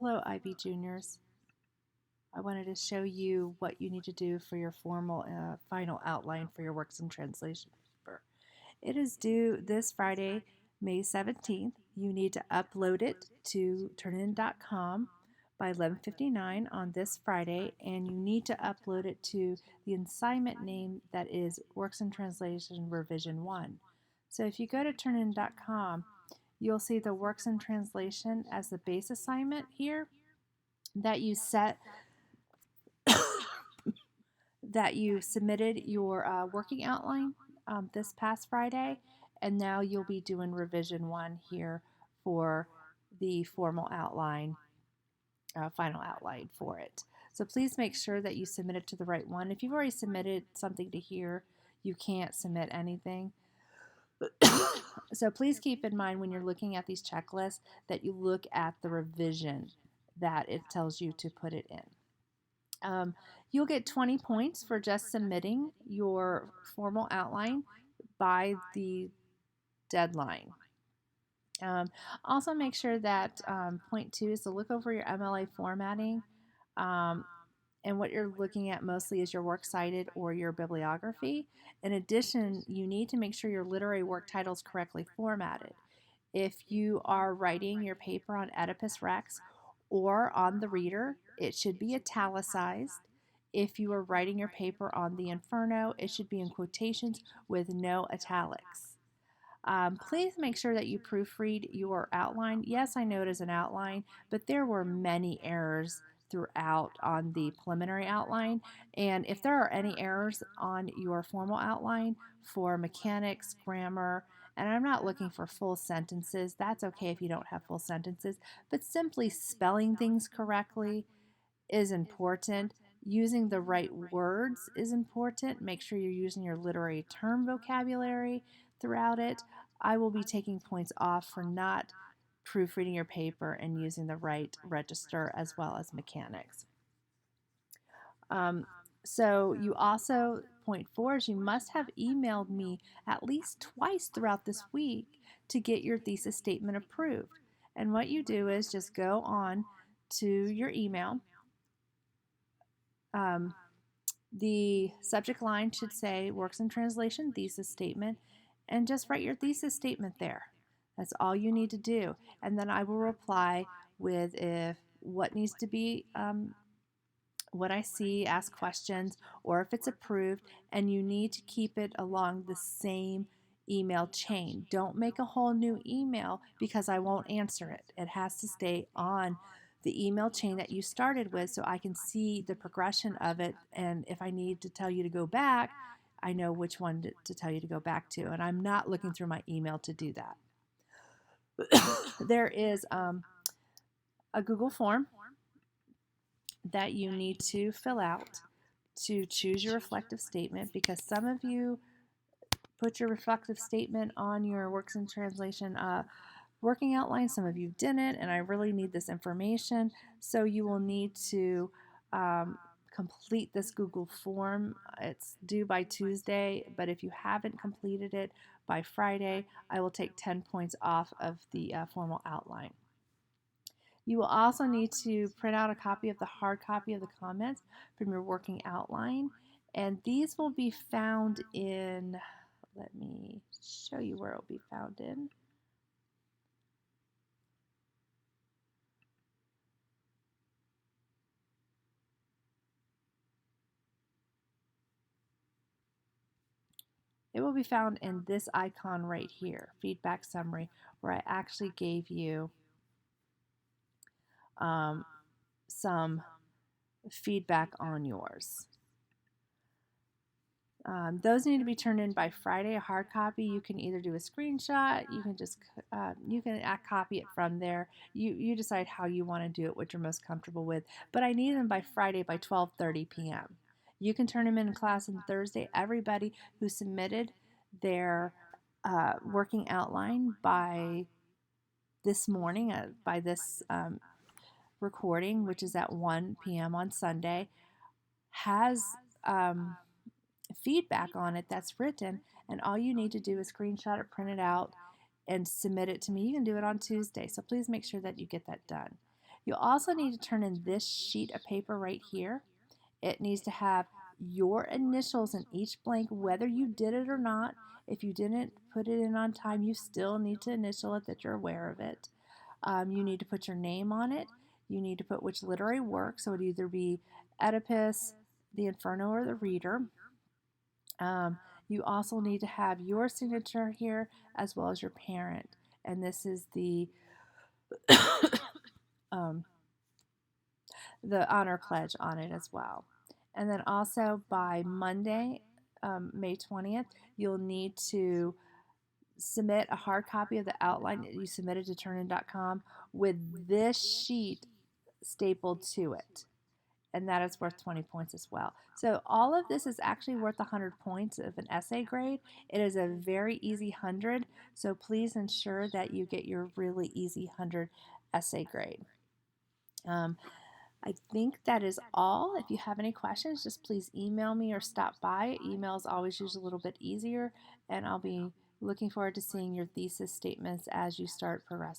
Hello, IB Juniors. I wanted to show you what you need to do for your formal final outline for your works in translation paper. It is due this Friday, May 17th. You need to upload it to turnitin.com by 11:59 on this Friday, and you need to upload it to the assignment name that is Works in Translation Revision 1. So if you go to turnitin.com, you'll see the Works in Translation as the base assignment here that you set that you submitted your working outline this past Friday, and now you'll be doing revision 1 here for the formal outline, final outline for it. So please make sure that you submit it to the right one. If you've already submitted something to here, you can't submit anything. So please keep in mind when you're looking at these checklists that you look at the revision that it tells you to put it in. You'll get 20 points for just submitting your formal outline by the deadline. Also make sure that point 2 is to look over your MLA formatting, and what you're looking at mostly is your works cited or your bibliography. In addition, you need to make sure your literary work title is correctly formatted. If you are writing your paper on Oedipus Rex or on the Reader, it should be italicized. If you are writing your paper on the Inferno, it should be in quotations with no italics. Please make sure that you proofread your outline. Yes, I know it is an outline, but there were many errors throughout on the preliminary outline, and if there are any errors on your formal outline for mechanics, grammar, and I'm not looking for full sentences, that's okay if you don't have full sentences, but simply spelling things correctly is important. Using the right words is important. Make sure you're using your literary term vocabulary throughout it. I will be taking points off for not proofreading your paper and using the right register as well as mechanics. So you also, point 4 is you must have emailed me at least twice throughout this week to get your thesis statement approved. And what you do is just go on to your email. The subject line should say Works in Translation Thesis Statement, and just write your thesis statement there. That's all you need to do. And then I will reply with what needs to be, what I see, ask questions, or if it's approved, and you need to keep it along the same email chain. Don't make a whole new email because I won't answer it. It has to stay on the email chain that you started with so I can see the progression of it, and if I need to tell you to go back, I know which one to tell you to go back to, and I'm not looking through my email to do that. There is a Google form that you need to fill out to choose your reflective statement, because some of you put your reflective statement on your Works in Translation working outline, some of you didn't, and I really need this information, so you will need to complete this Google form. It's due by Tuesday, but if you haven't completed it by Friday, I will take 10 points off of the formal outline. You will also need to print out a copy of the hard copy of the comments from your working outline, and these will be found in, let me show you where it will be found in. It will be found in this icon right here, Feedback Summary, where I actually gave you some feedback on yours. Those need to be turned in by Friday. A hard copy, you can either do a screenshot, you can just copy it from there. You decide how you want to do it, what you're most comfortable with. But I need them by Friday by 12:30 p.m. You can turn them in class on Thursday. Everybody who submitted their working outline by this morning, by this recording, which is at 1 p.m. on Sunday, has feedback on it that's written, and all you need to do is screenshot it, print it out, and submit it to me. You can do it on Tuesday, so please make sure that you get that done. You also need to turn in this sheet of paper right here. It needs to have your initials in each blank, whether you did it or not. If you didn't put it in on time, you still need to initial it that you're aware of it. You need to put your name on it. You need to put which literary work, so it would either be Oedipus, the Inferno, or the Reader. You also need to have your signature here as well as your parent. And this is um, the honor pledge on it as well. And then also by Monday, May 20th, you'll need to submit a hard copy of the outline that you submitted to turnin.com with this sheet stapled to it. And that is worth 20 points as well. So all of this is actually worth 100 points of an essay grade. It is a very easy 100, so please ensure that you get your really easy 100 essay grade. I think that is all. If you have any questions, just please email me or stop by. Email is always usually a little bit easier, and I'll be looking forward to seeing your thesis statements as you start progressing.